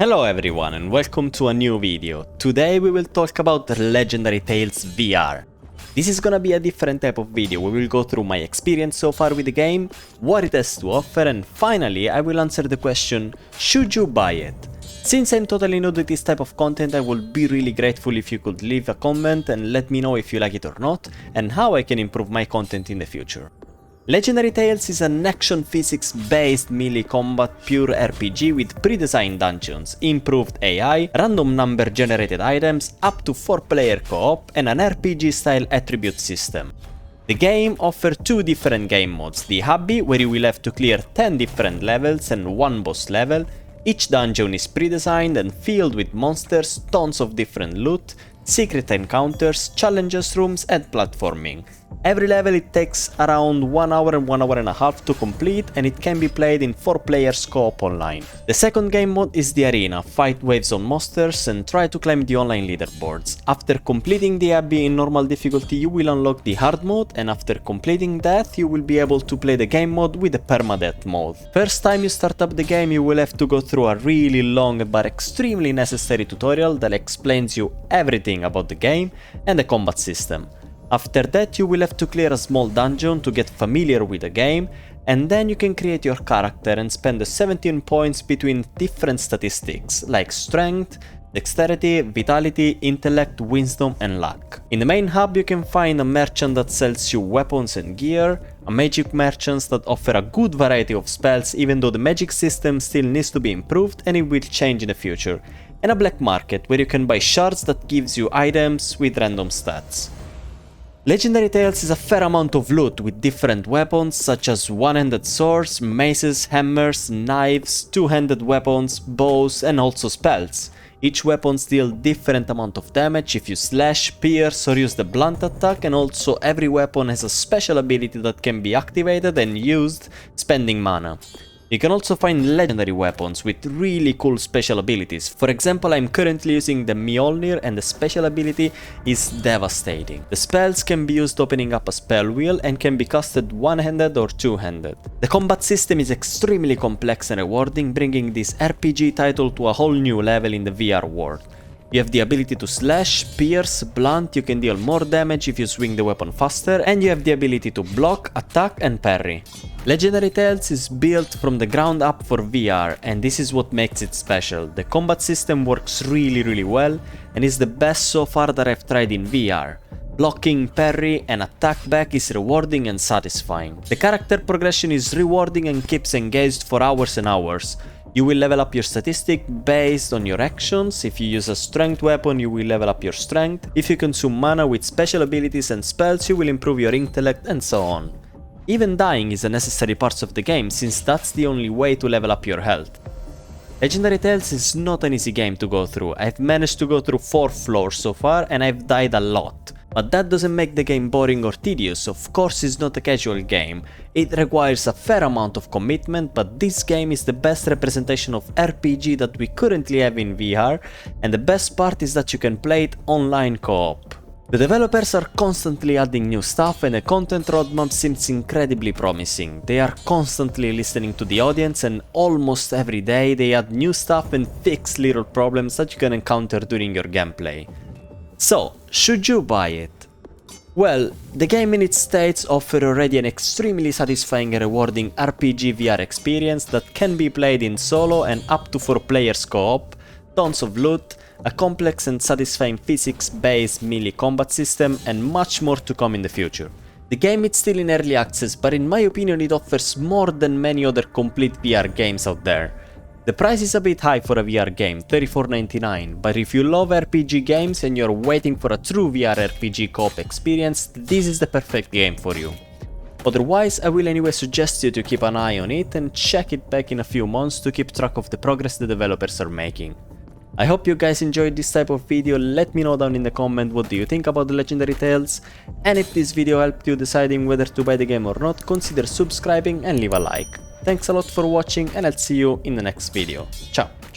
Hello everyone and welcome to a new video. Today we will talk about Legendary Tales VR. This is gonna be a different type of video. We will go through my experience so far with the game, what it has to offer, and finally I will answer the question, should you buy it? Since I'm totally new to this type of content, I would be really grateful if you could leave a comment and let me know if you like it or not, and how I can improve my content in the future. Legendary Tales is an action physics based melee combat pure RPG with predesigned dungeons, improved AI, random number generated items, up to 4-player co-op and an RPG style attribute system. The game offers two different game modes, the Abbey, where you will have to clear 10 different levels and one boss level. Each dungeon is predesigned and filled with monsters, tons of different loot, secret encounters, challenges rooms and platforming. Every level it takes around 1 hour and 1 hour and a half to complete, and it can be played in 4 players co-op online. The second game mode is the arena, fight waves on monsters and try to climb the online leaderboards. After completing the Abbey in normal difficulty you will unlock the hard mode, and after completing that you will be able to play the game mode with the Permadeath mode. First time you start up the game you will have to go through a really long but extremely necessary tutorial that explains you everything about the game and the combat system. After that you will have to clear a small dungeon to get familiar with the game, and then you can create your character and spend the 17 points between different statistics like strength, dexterity, vitality, intellect, wisdom and luck. In the main hub you can find a merchant that sells you weapons and gear, a magic merchant that offer a good variety of spells even though the magic system still needs to be improved and it will change in the future, and a black market where you can buy shards that gives you items with random stats. Legendary Tales is a fair amount of loot with different weapons such as one-handed swords, maces, hammers, knives, two-handed weapons, bows and also spells. Each weapon deals different amount of damage if you slash, pierce or use the blunt attack, and also every weapon has a special ability that can be activated and used spending mana. You can also find legendary weapons with really cool special abilities. For example, I'm currently using the Mjolnir and the special ability is Devastating. The spells can be used opening up a spell wheel and can be casted one-handed or two-handed. The combat system is extremely complex and rewarding, bringing this RPG title to a whole new level in the VR world. You have the ability to slash, pierce, blunt, you can deal more damage if you swing the weapon faster, and you have the ability to block, attack and parry. Legendary Tales is built from the ground up for VR, and this is what makes it special. The combat system works really well and is the best so far that I've tried in VR. Blocking, parry and attack back is rewarding and satisfying. The character progression is rewarding and keeps engaged for hours and hours. You will level up your statistic based on your actions. If you use a strength weapon you will level up your strength. If you consume mana with special abilities and spells you will improve your intellect and so on. Even dying is a necessary part of the game since that's the only way to level up your health. Legendary Tales is not an easy game to go through. I've managed to go through 4 floors so far and I've died a lot. But that doesn't make the game boring or tedious. Of course it's not a casual game. It requires a fair amount of commitment, but this game is the best representation of RPG that we currently have in VR, and the best part is that you can play it online co-op. The developers are constantly adding new stuff and the content roadmap seems incredibly promising. They are constantly listening to the audience and almost every day they add new stuff and fix little problems that you can encounter during your gameplay. So, should you buy it? Well, the game in its states offers already an extremely satisfying and rewarding RPG VR experience that can be played in solo and up to 4 players co-op, tons of loot, a complex and satisfying physics-based melee combat system and much more to come in the future. The game is still in early access, but in my opinion it offers more than many other complete VR games out there. The price is a bit high for a VR game, $34.99, but if you love RPG games and you're waiting for a true VR RPG co-op experience, this is the perfect game for you. Otherwise, I will anyway suggest you to keep an eye on it and check it back in a few months to keep track of the progress the developers are making. I hope you guys enjoyed this type of video. Let me know down in the comment what do you think about the Legendary Tales, and if this video helped you deciding whether to buy the game or not, consider subscribing and leave a like. Thanks a lot for watching and I'll see you in the next video. Ciao!